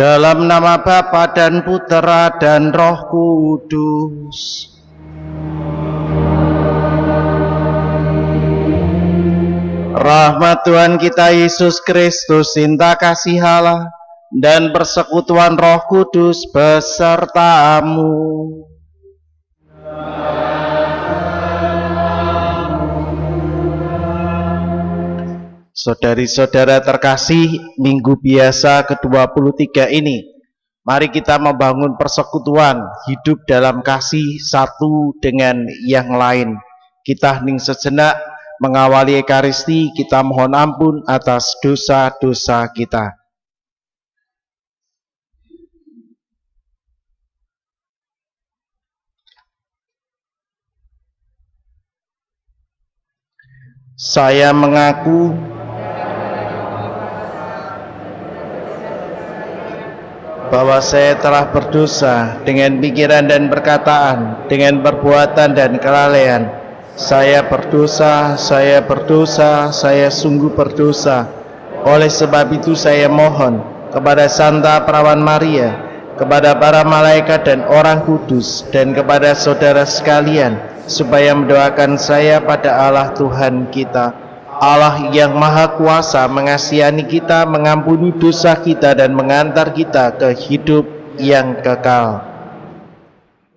Dalam nama Bapa dan Putera dan Roh Kudus. Rahmat Tuhan kita Yesus Kristus, cinta kasih Allah, dan persekutuan Roh Kudus besertamu. Saudari-saudara terkasih, minggu biasa ke-23 ini, mari kita membangun persekutuan, hidup dalam kasih satu dengan yang lain. Kita hening sejenak, mengawali Ekaristi, kita mohon ampun atas dosa-dosa kita. Saya mengaku bahwa saya telah berdosa dengan pikiran dan perkataan, dengan perbuatan dan kelalaian. Saya berdosa, saya sungguh berdosa. Oleh sebab itu saya mohon kepada Santa Perawan Maria, kepada para malaikat dan orang kudus, dan kepada saudara sekalian, supaya mendoakan saya pada Allah Tuhan kita, Allah yang Maha Kuasa, mengasihani kita, mengampuni dosa kita, dan mengantar kita ke hidup yang kekal.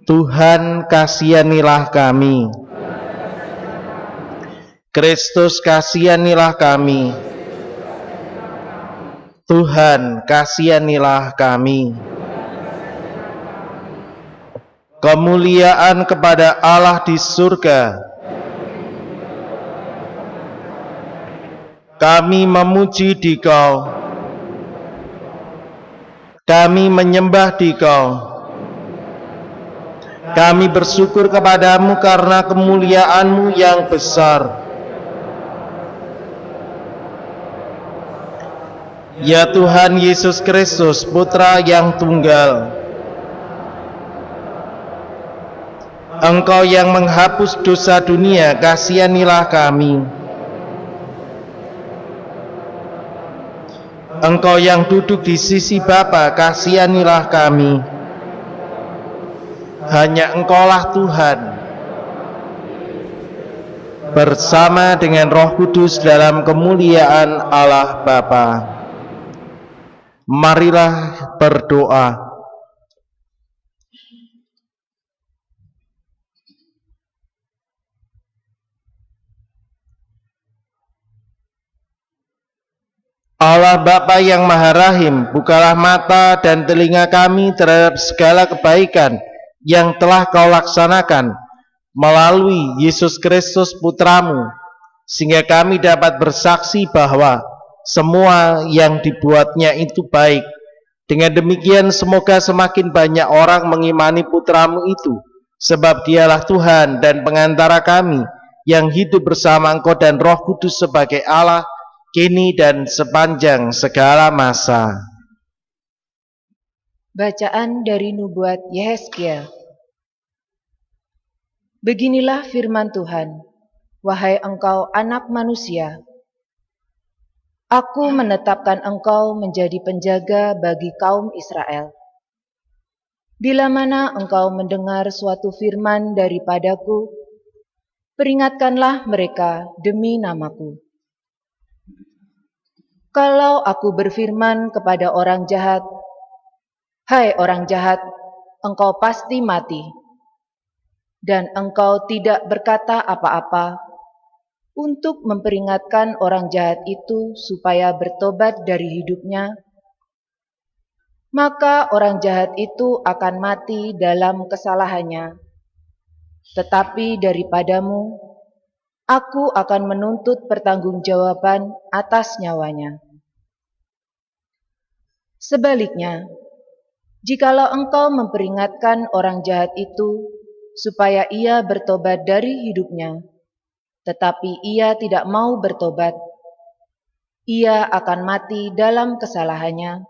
Tuhan, kasihanilah kami. Kristus, kasihanilah kami. Tuhan, kasihanilah kami. Kemuliaan kepada Allah di surga. Kami memuji Dikau, kami menyembah Dikau, kami bersyukur kepadamu karena kemuliaan-Mu yang besar. Ya Tuhan Yesus Kristus, Putra yang tunggal, Engkau yang menghapus dosa dunia, kasihanilah kami. Engkau yang duduk di sisi Bapa, kasihanilah kami. Hanya Engkaulah Tuhan, bersama dengan Roh Kudus dalam kemuliaan Allah Bapa. Marilah berdoa. Allah Bapa yang Maha Rahim, bukalah mata dan telinga kami terhadap segala kebaikan yang telah Kau laksanakan melalui Yesus Kristus Putramu, sehingga kami dapat bersaksi bahwa semua yang dibuatnya itu baik. Dengan demikian semoga semakin banyak orang mengimani Putramu itu, sebab Dialah Tuhan dan pengantara kami yang hidup bersama Engkau dan Roh Kudus sebagai Allah, kini dan sepanjang segala masa. Bacaan dari Nubuat Yehezkiel. Beginilah firman Tuhan, wahai engkau anak manusia, Aku menetapkan engkau menjadi penjaga bagi kaum Israel. Bila mana engkau mendengar suatu firman daripadaku, peringatkanlah mereka demi namaku. Kalau aku berfirman kepada orang jahat, hai orang jahat, engkau pasti mati, dan engkau tidak berkata apa-apa untuk memperingatkan orang jahat itu supaya bertobat dari hidupnya, maka orang jahat itu akan mati dalam kesalahannya. Tetapi daripadamu, aku akan menuntut pertanggungjawaban atas nyawanya. Sebaliknya, jikalau engkau memperingatkan orang jahat itu supaya ia bertobat dari hidupnya, tetapi ia tidak mau bertobat, ia akan mati dalam kesalahannya,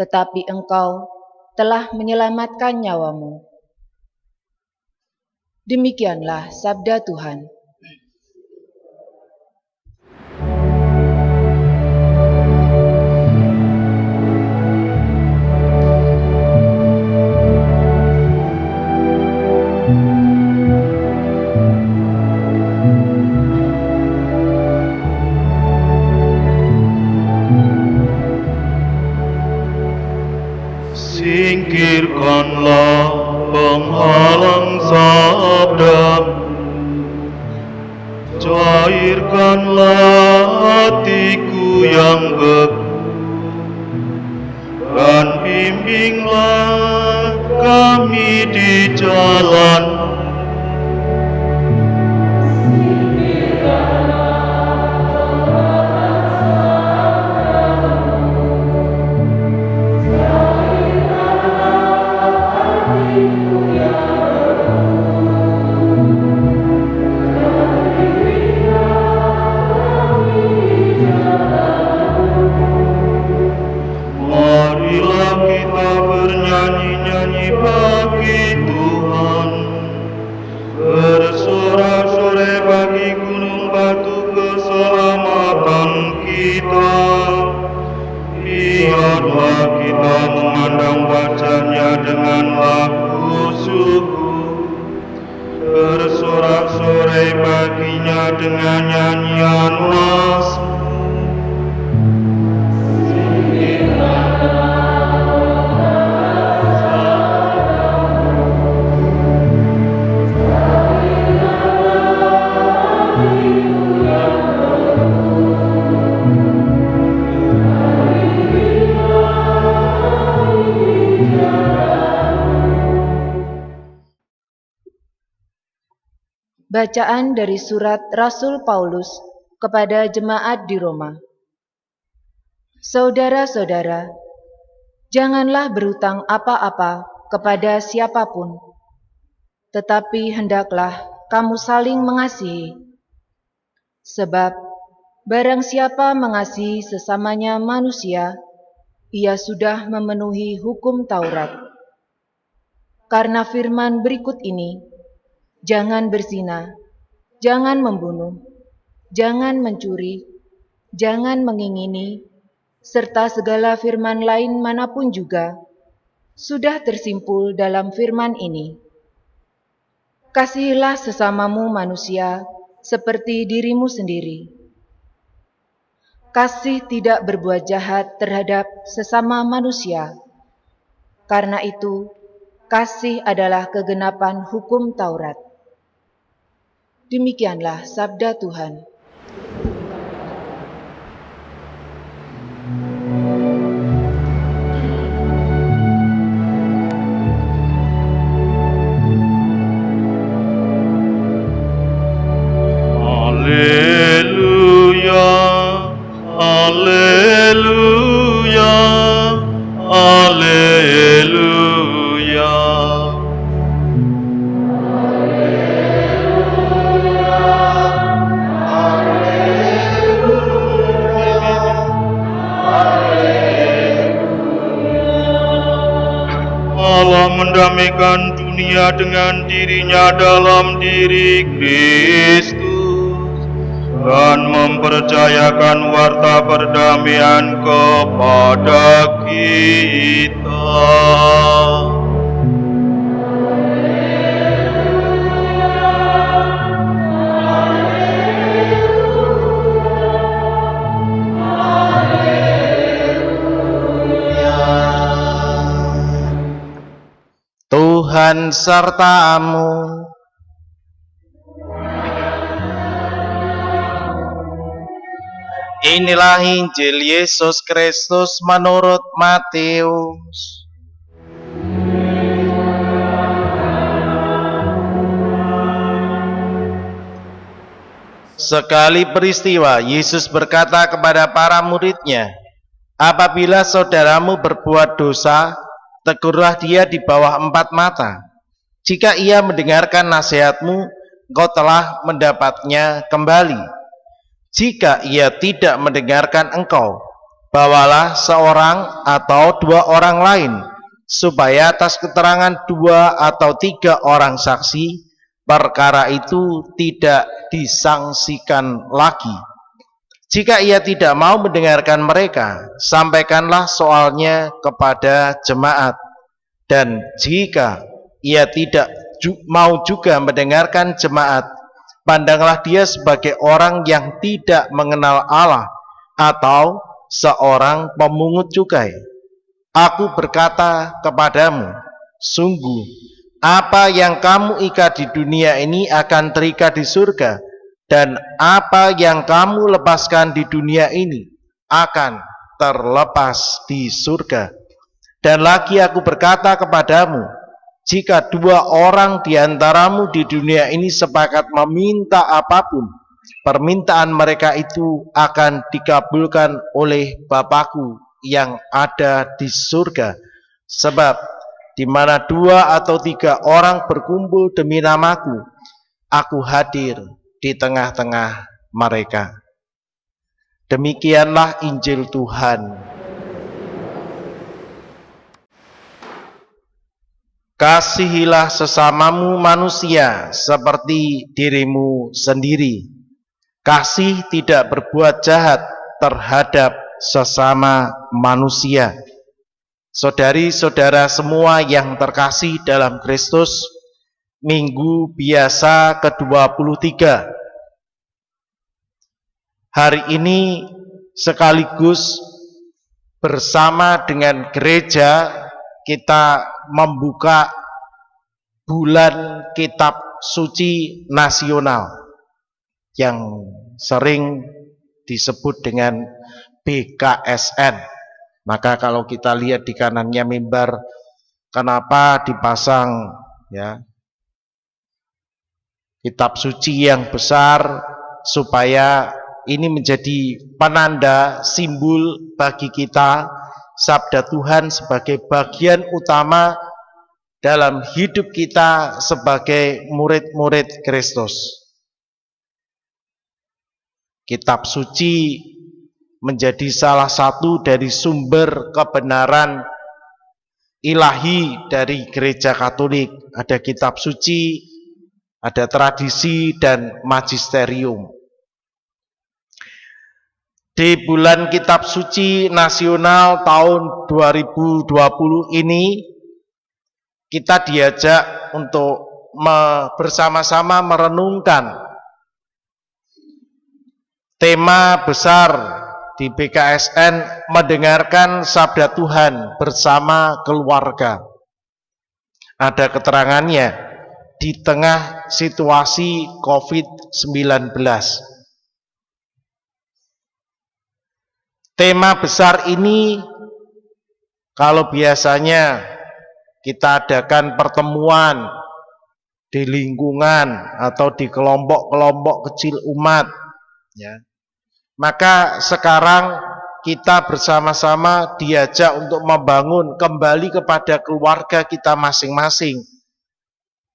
tetapi engkau telah menyelamatkan nyawamu. Demikianlah sabda Tuhan. sabda-Mu. Cairkanlah hatiku yang beku, dan bimbinglah kami di jalan. Marilah kita bernyanyi-nyanyi bagi Tuhan, bersorak-sorai bagi gunung batu keselamatan kita. Biarlah kita memandang wajahnya dengan lagu syukur, bersorak-sorai baginya dengan nyanyian mazmur. Bacaan dari surat Rasul Paulus kepada jemaat di Roma. Saudara-saudara, janganlah berhutang apa-apa kepada siapapun, tetapi hendaklah kamu saling mengasihi. Sebab barang siapa mengasihi sesamanya manusia, ia sudah memenuhi hukum Taurat. Karena firman berikut ini, jangan berzina, jangan membunuh, jangan mencuri, jangan mengingini, serta segala firman lain manapun juga, sudah tersimpul dalam firman ini. Kasihilah sesamamu manusia seperti dirimu sendiri. Kasih tidak berbuat jahat terhadap sesama manusia. Karena itu, kasih adalah kegenapan hukum Taurat. Demikianlah sabda Tuhan. Haleluya, haleluya, haleluya. Allah mendamaikan dunia dengan dirinya dalam diri Kristus dan mempercayakan warta perdamaian kepada kita. Tuhan sertamu. Inilah Injil Yesus Kristus menurut Matius. Sekali peristiwa, Yesus berkata kepada para murid-Nya, "Apabila saudaramu berbuat dosa, tegurlah dia di bawah 4 mata. Jika ia mendengarkan nasihatmu, engkau telah mendapatnya kembali. Jika ia tidak mendengarkan engkau, bawalah seorang atau 2 orang lain, supaya atas keterangan 2 atau 3 orang saksi, perkara itu tidak disangsikan lagi. Jika ia tidak mau mendengarkan mereka, sampaikanlah soalnya kepada jemaat. Dan jika ia tidak mau juga mendengarkan jemaat, pandanglah dia sebagai orang yang tidak mengenal Allah atau seorang pemungut cukai. Aku berkata kepadamu, sungguh Apa yang kamu ikat di dunia ini akan terikat di surga, dan apa yang kamu lepaskan di dunia ini akan terlepas di surga. Dan lagi aku berkata kepadamu, jika dua orang di antaramu di dunia ini sepakat meminta apapun, permintaan mereka itu akan dikabulkan oleh Bapakku yang ada di surga. Sebab di mana 2 atau 3 orang berkumpul demi namaku, aku hadir di tengah-tengah mereka. Demikianlah Injil Tuhan. Kasihilah sesamamu manusia seperti dirimu sendiri. Kasih tidak berbuat jahat terhadap sesama manusia. Saudari-saudara semua yang terkasih dalam Kristus, Minggu Biasa ke-23. Hari ini sekaligus bersama dengan gereja kita membuka bulan Kitab Suci Nasional yang sering disebut dengan BKSN. Maka kalau kita lihat di kanannya mimbar, kenapa dipasang ya kitab suci yang besar, supaya ini menjadi penanda simbol bagi kita sabda Tuhan sebagai bagian utama dalam hidup kita sebagai murid-murid Kristus. Kitab suci menjadi salah satu dari sumber kebenaran ilahi dari gereja Katolik. Ada kitab suci, ada tradisi dan magisterium. Di bulan Kitab Suci Nasional tahun 2020 ini, kita diajak untuk bersama-sama merenungkan tema besar di BKSN, mendengarkan sabda Tuhan bersama keluarga. Ada keterangannya di tengah situasi COVID-19. Tema besar ini, kalau biasanya kita adakan pertemuan di lingkungan atau di kelompok-kelompok kecil umat, ya, maka sekarang kita bersama-sama diajak untuk membangun kembali kepada keluarga kita masing-masing.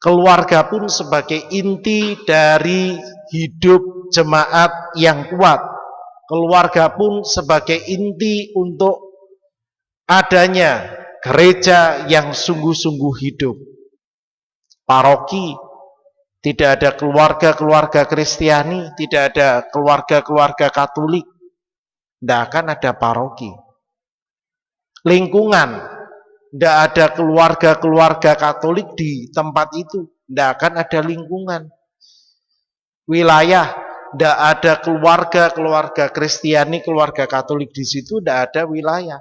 Keluarga pun sebagai inti dari hidup jemaat yang kuat. Keluarga pun sebagai inti untuk adanya gereja yang sungguh-sungguh hidup. Paroki, tidak ada keluarga-keluarga Kristiani, tidak ada keluarga-keluarga Katolik, tidak akan ada paroki. Lingkungan, tidak ada keluarga-keluarga Katolik di tempat itu, tidak akan ada lingkungan. Wilayah, tidak ada keluarga-keluarga Kristiani, keluarga Katolik di situ, tidak ada wilayah.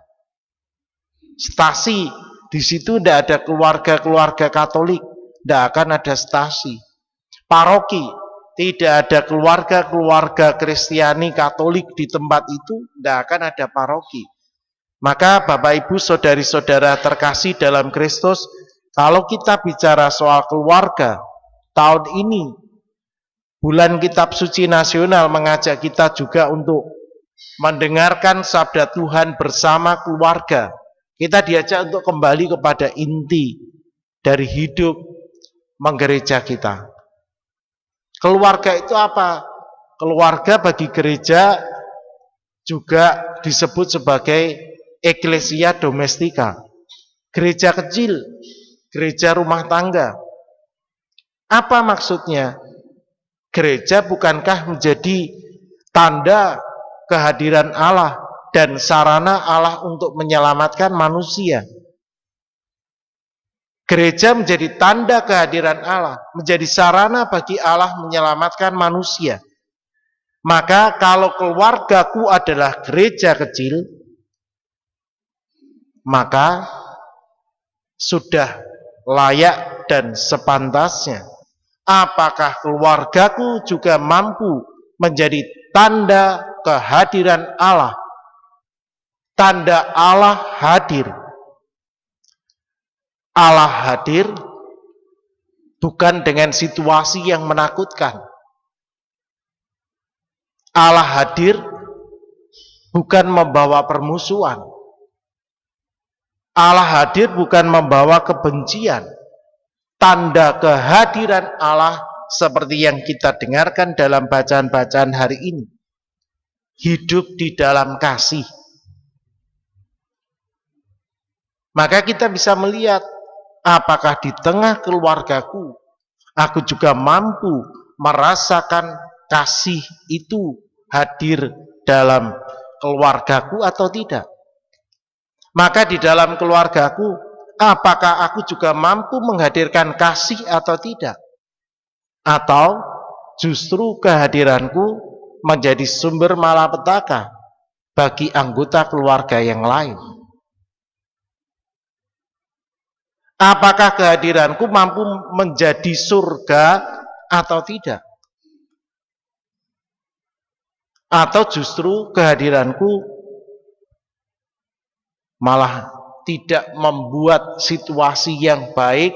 Stasi, di situ tidak ada keluarga-keluarga Katolik, tidak akan ada stasi. Paroki, tidak ada keluarga-keluarga Kristiani Katolik di tempat itu, tidak akan ada paroki. Maka Bapak Ibu saudari-saudara terkasih dalam Kristus, kalau kita bicara soal keluarga, tahun ini bulan Kitab Suci Nasional mengajak kita juga untuk mendengarkan sabda Tuhan bersama keluarga. Kita diajak untuk kembali kepada inti dari hidup menggereja kita. Keluarga itu apa? Keluarga bagi gereja juga disebut sebagai eklesia domestika. Gereja kecil, gereja rumah tangga. Apa maksudnya? Gereja bukankah menjadi tanda kehadiran Allah dan sarana Allah untuk menyelamatkan manusia? Gereja menjadi tanda kehadiran Allah, menjadi sarana bagi Allah menyelamatkan manusia. Maka kalau keluargaku adalah gereja kecil, maka sudah layak dan sepantasnya. Apakah keluargaku juga mampu menjadi tanda kehadiran Allah? Tanda Allah hadir. Allah hadir bukan dengan situasi yang menakutkan. Allah hadir bukan membawa permusuhan. Allah hadir bukan membawa kebencian. Tanda kehadiran Allah seperti yang kita dengarkan dalam bacaan-bacaan hari ini. Hidup di dalam kasih. Maka kita bisa melihat apakah di tengah keluargaku aku juga mampu merasakan kasih itu hadir dalam keluargaku atau tidak. Maka di dalam keluargaku, apakah aku juga mampu menghadirkan kasih atau tidak? Atau justru kehadiranku menjadi sumber malapetaka bagi anggota keluarga yang lain? Apakah kehadiranku mampu menjadi surga atau tidak? Atau justru kehadiranku malah tidak membuat situasi yang baik,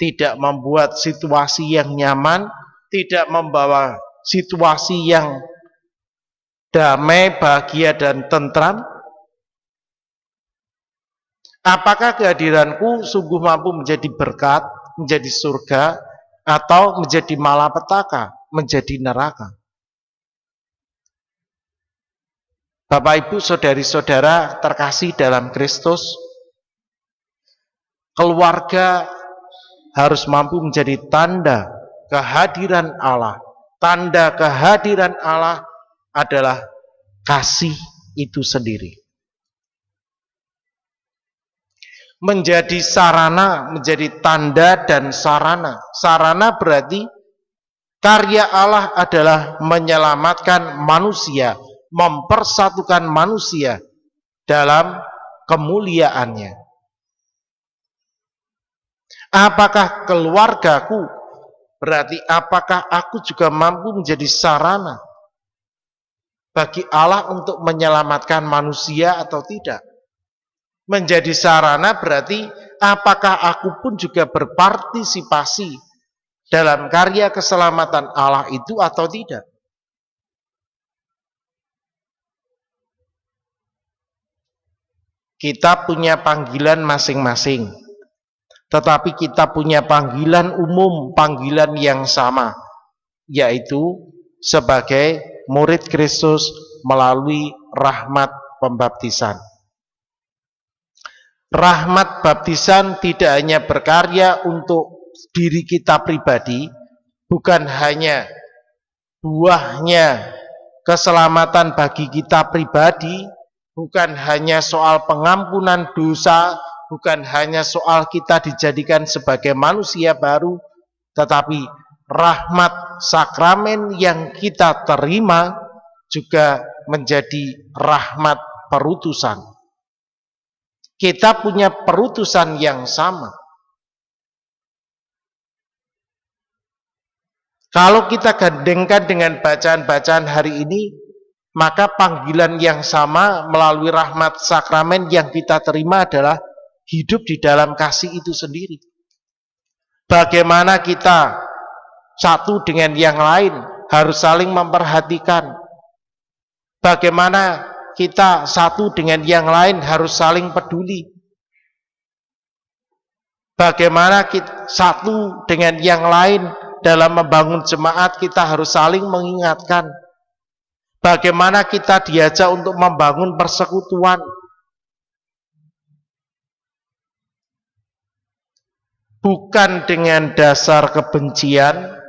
tidak membuat situasi yang nyaman, tidak membawa situasi yang damai, bahagia, dan tentram? Apakah kehadiranku sungguh mampu menjadi berkat, menjadi surga, atau menjadi malapetaka, menjadi neraka? Bapak, Ibu, saudari-saudara terkasih dalam Kristus, keluarga harus mampu menjadi tanda kehadiran Allah. Tanda kehadiran Allah adalah kasih itu sendiri. Menjadi sarana, menjadi tanda dan sarana. Sarana berarti karya Allah adalah menyelamatkan manusia, mempersatukan manusia dalam kemuliaannya. Apakah keluargaku, berarti apakah aku juga mampu menjadi sarana bagi Allah untuk menyelamatkan manusia atau tidak? Menjadi sarana berarti apakah aku pun juga berpartisipasi dalam karya keselamatan Allah itu atau tidak? Kita punya panggilan masing-masing, tetapi kita punya panggilan umum, panggilan yang sama, yaitu sebagai murid Kristus melalui rahmat pembaptisan. Rahmat baptisan tidak hanya berkarya untuk diri kita pribadi, bukan hanya buahnya keselamatan bagi kita pribadi, bukan hanya soal pengampunan dosa, bukan hanya soal kita dijadikan sebagai manusia baru, tetapi rahmat sakramen yang kita terima juga menjadi rahmat perutusan. Kita punya perutusan yang sama. Kalau kita gandengkan dengan bacaan-bacaan hari ini, maka panggilan yang sama melalui rahmat sakramen yang kita terima adalah hidup di dalam kasih itu sendiri. Bagaimana kita satu dengan yang lain harus saling memperhatikan. Bagaimana kita satu dengan yang lain harus saling peduli. Bagaimana kita satu dengan yang lain dalam membangun jemaat kita harus saling mengingatkan. Bagaimana kita diajak untuk membangun persekutuan. Bukan dengan dasar kebencian,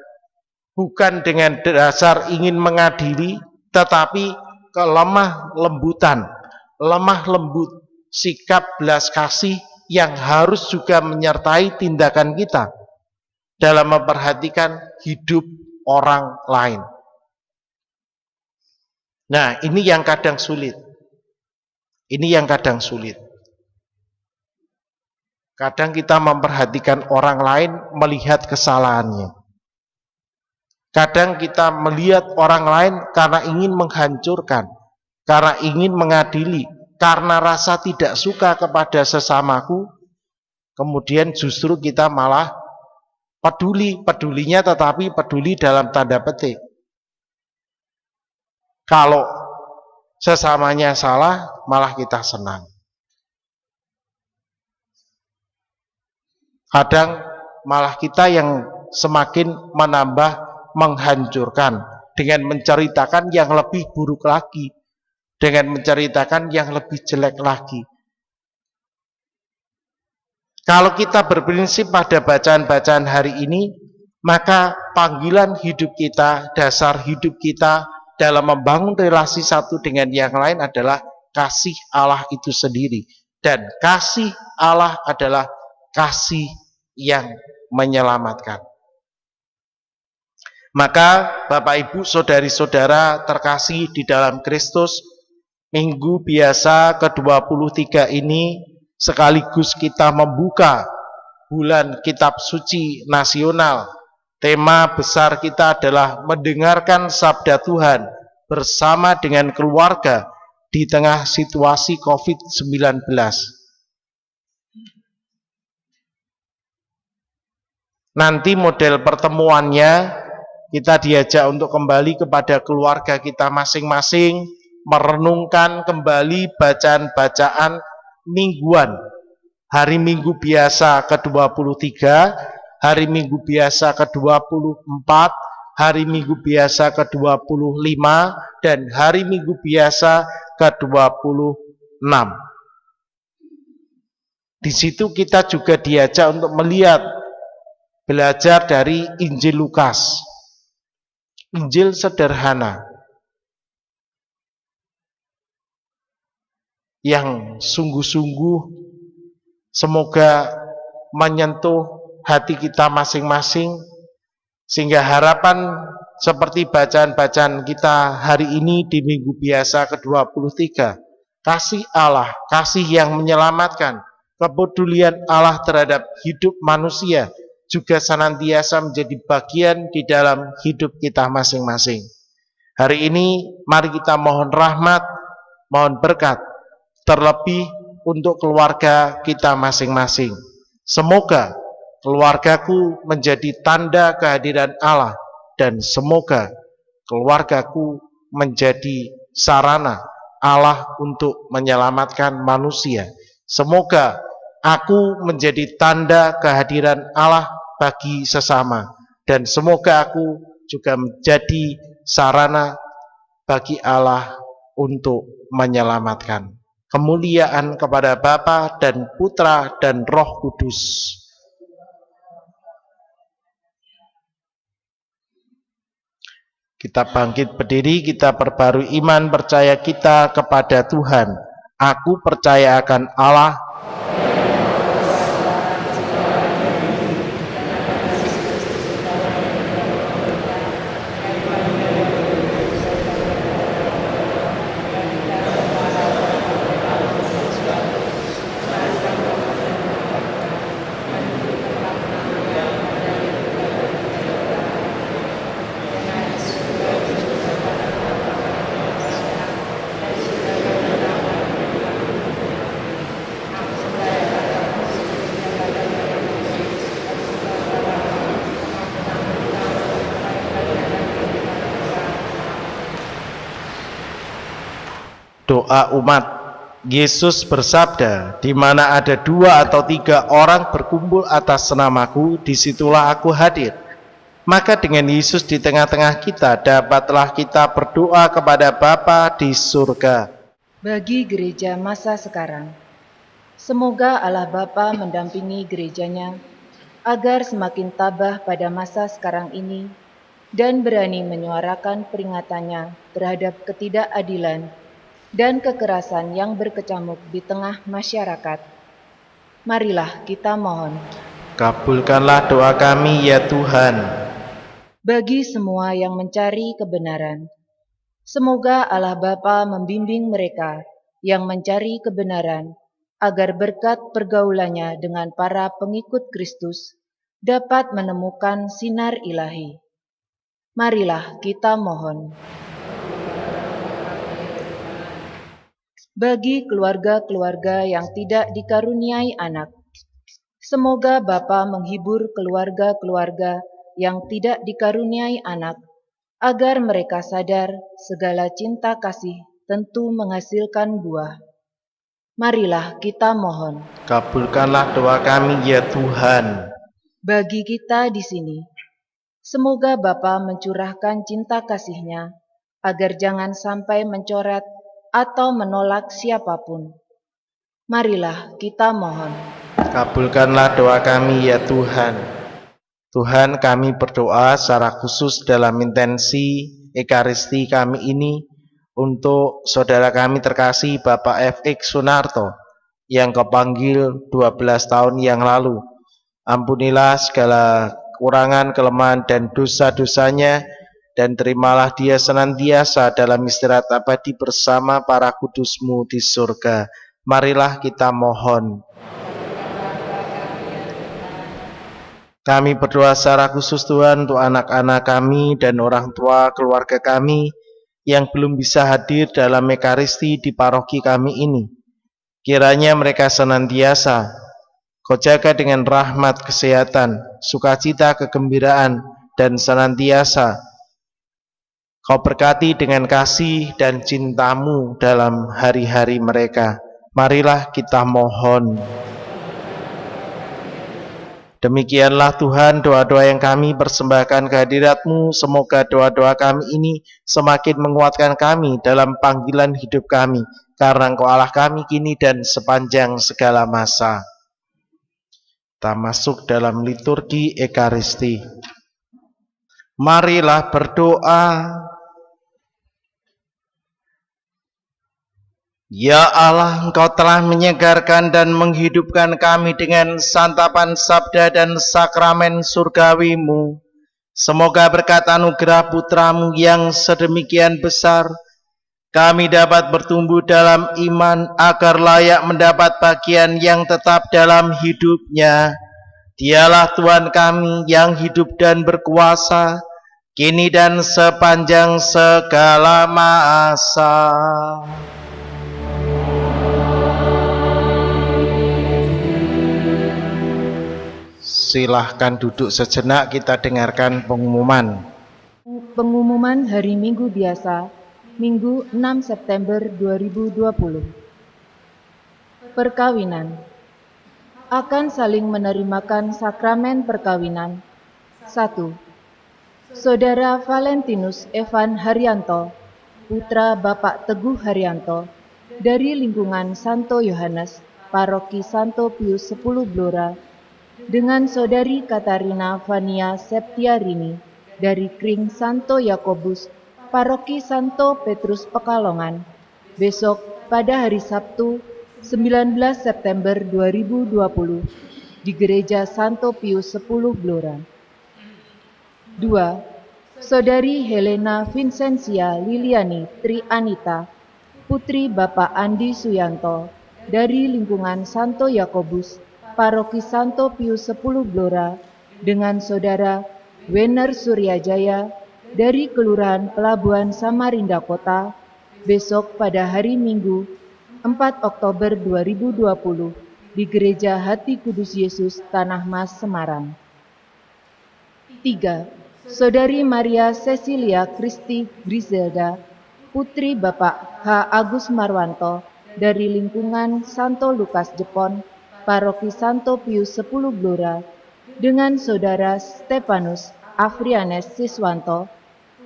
bukan dengan dasar ingin mengadili, tetapi kelemah lembutan, lemah lembut, sikap belas kasih yang harus juga menyertai tindakan kita dalam memperhatikan hidup orang lain. Nah, ini yang kadang sulit. Ini yang kadang sulit. Kadang kita memperhatikan orang lain melihat kesalahannya. Kadang kita melihat orang lain karena ingin menghancurkan, karena ingin mengadili, karena rasa tidak suka kepada sesamaku, kemudian justru kita malah pedulinya tetapi peduli dalam tanda petik. Kalau sesamanya salah, malah kita senang. Kadang malah kita yang semakin menambah menghancurkan dengan menceritakan yang lebih buruk lagi, dengan menceritakan yang lebih jelek lagi. Kalau kita berprinsip pada bacaan-bacaan hari ini, maka panggilan hidup kita, dasar hidup kita dalam membangun relasi satu dengan yang lain adalah kasih Allah itu sendiri. Dan kasih Allah adalah kasih yang menyelamatkan. Maka Bapak Ibu saudari-saudara terkasih di dalam Kristus, minggu biasa ke-23 ini sekaligus kita membuka bulan kitab suci nasional. Tema besar kita adalah mendengarkan sabda Tuhan bersama dengan keluarga di tengah situasi COVID-19. Nanti model pertemuannya kita diajak untuk kembali kepada keluarga kita masing-masing, merenungkan kembali bacaan-bacaan mingguan. Hari Minggu biasa ke-23, hari Minggu biasa ke-24, hari Minggu biasa ke-25, dan hari Minggu biasa ke-26. Di situ kita juga diajak untuk melihat, belajar dari Injil Lukas. Injil sederhana yang sungguh-sungguh semoga menyentuh hati kita masing-masing, sehingga harapan seperti bacaan-bacaan kita hari ini di minggu biasa ke-23, kasih Allah, kasih yang menyelamatkan, kepedulian Allah terhadap hidup manusia juga senantiasa menjadi bagian di dalam hidup kita masing-masing. Hari ini mari kita mohon rahmat, mohon berkat, terlebih untuk keluarga kita masing-masing. Semoga keluargaku menjadi tanda kehadiran Allah, dan semoga keluargaku menjadi sarana Allah untuk menyelamatkan manusia. Semoga aku menjadi tanda kehadiran Allah bagi sesama, dan semoga aku juga menjadi sarana bagi Allah untuk menyelamatkan. Kemuliaan kepada Bapa dan Putra dan Roh Kudus. Kita bangkit berdiri, kita perbarui iman percaya kita kepada Tuhan. Aku percaya akan Allah, doa umat. Yesus bersabda, di mana ada 2 atau 3 orang berkumpul atas namaku, disitulah aku hadir. Maka dengan Yesus di tengah-tengah kita, dapatlah kita berdoa kepada Bapa di surga. Bagi gereja masa sekarang, semoga Allah Bapa mendampingi gerejanya agar semakin tabah pada masa sekarang ini dan berani menyuarakan peringatannya terhadap ketidakadilan dan kekerasan yang berkecamuk di tengah masyarakat. Marilah kita mohon. Kabulkanlah doa kami ya Tuhan. Bagi semua yang mencari kebenaran, semoga Allah Bapa membimbing mereka yang mencari kebenaran agar berkat pergaulannya dengan para pengikut Kristus dapat menemukan sinar ilahi. Marilah kita mohon. Bagi keluarga-keluarga yang tidak dikaruniai anak, semoga Bapa menghibur keluarga-keluarga yang tidak dikaruniai anak, agar mereka sadar segala cinta kasih tentu menghasilkan buah. Marilah kita mohon. Kabulkanlah doa kami ya Tuhan. Bagi kita di sini, semoga Bapa mencurahkan cinta kasih-Nya, agar jangan sampai mencoret atau menolak siapapun. Marilah kita mohon. Kabulkanlah doa kami ya Tuhan. Tuhan, kami berdoa secara khusus dalam intensi Ekaristi kami ini untuk saudara kami terkasih Bapak F.X. Sunarto yang kepanggil 12 tahun yang lalu. Ampunilah segala kekurangan, kelemahan, dan dosa-dosanya, dan terimalah dia senantiasa dalam istirahat abadi bersama para kudus-Mu di surga. Marilah kita mohon. Kami berdoa secara khusus Tuhan untuk anak-anak kami dan orang tua keluarga kami yang belum bisa hadir dalam Ekaristi di paroki kami ini. Kiranya mereka senantiasa Kau jaga dengan rahmat, kesehatan, sukacita, kegembiraan, dan senantiasa Kau berkati dengan kasih dan cinta-Mu dalam hari-hari mereka. Marilah kita mohon. Demikianlah Tuhan doa-doa yang kami persembahkan kehadirat-Mu. Semoga doa-doa kami ini semakin menguatkan kami dalam panggilan hidup kami, karena Engkau Allah kami kini dan sepanjang segala masa. Kita masuk dalam liturgi Ekaristi. Marilah berdoa. Ya Allah, Engkau telah menyegarkan dan menghidupkan kami dengan santapan sabda dan sakramen surgawi-Mu. Semoga berkat anugerah Putra-Mu yang sedemikian besar, kami dapat bertumbuh dalam iman agar layak mendapat bagian yang tetap dalam hidupnya. Dialah Tuhan kami yang hidup dan berkuasa, kini dan sepanjang segala masa. Silahkan duduk sejenak, kita dengarkan pengumuman. Pengumuman hari Minggu biasa, Minggu 6 September 2020. Perkawinan. Akan saling menerimakan sakramen perkawinan. 1. Saudara Valentinus Evan Haryanto, putra Bapak Teguh Haryanto, dari lingkungan Santo Yohanes, Paroki Santo Pius X Blora, dengan Saudari Katarina Vania Septiarini, dari Kring Santo Yakobus, Paroki Santo Petrus Pekalongan, besok pada hari Sabtu 19 September 2020 di Gereja Santo Pius X Blora. 2. Saudari Helena Vincentia Liliani Trianita, putri Bapak Andi Suyanto, dari lingkungan Santo Yakobus, Paroki Santo Pius X Blora, dengan Saudara Wener Suryajaya dari Kelurahan Pelabuhan Samarinda Kota, besok pada hari Minggu 4 Oktober 2020 di Gereja Hati Kudus Yesus Tanah Mas Semarang. 3. Saudari Maria Cecilia Kristi Griselda, putri Bapak H. Agus Marwanto, dari lingkungan Santo Lukas Jepon, Paroki Santo Pius X Blora, dengan Saudara Stefanus Afrianes Siswanto,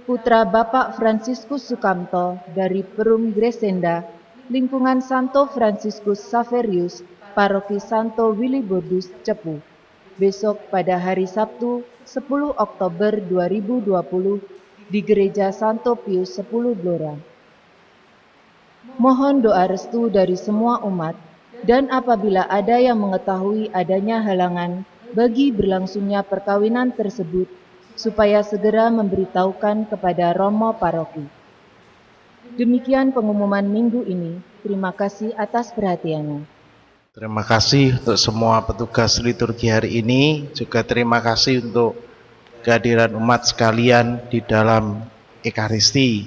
putra Bapak Fransiskus Sukamto, dari Perum Gresenda, lingkungan Santo Fransiskus Saverius, Paroki Santo Willibrordus Cepu, besok pada hari Sabtu 10 Oktober 2020 di Gereja Santo Pius X Blora. Mohon doa restu dari semua umat, dan apabila ada yang mengetahui adanya halangan bagi berlangsungnya perkawinan tersebut, supaya segera memberitahukan kepada Romo Paroki. Demikian pengumuman minggu ini. Terima kasih atas perhatiannya. Terima kasih untuk semua petugas liturgi hari ini, juga terima kasih untuk kehadiran umat sekalian di dalam Ekaristi.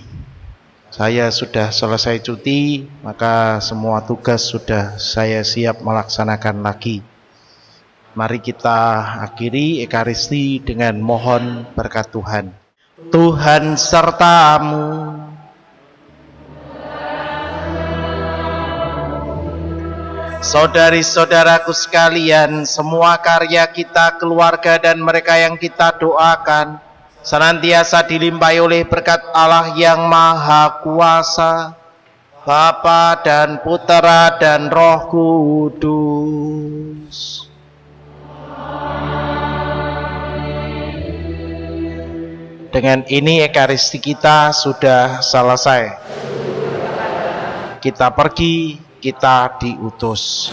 Saya sudah selesai cuti, maka semua tugas sudah saya siap melaksanakan lagi. Mari kita akhiri Ekaristi dengan mohon berkat Tuhan. Tuhan sertamu. Saudari-saudaraku sekalian, semua karya kita, keluarga, dan mereka yang kita doakan senantiasa dilimpahi oleh berkat Allah yang Maha Kuasa, Bapa dan Putera dan Roh Kudus. Dengan ini Ekaristi kita sudah selesai. Kita pergi, kita diutus.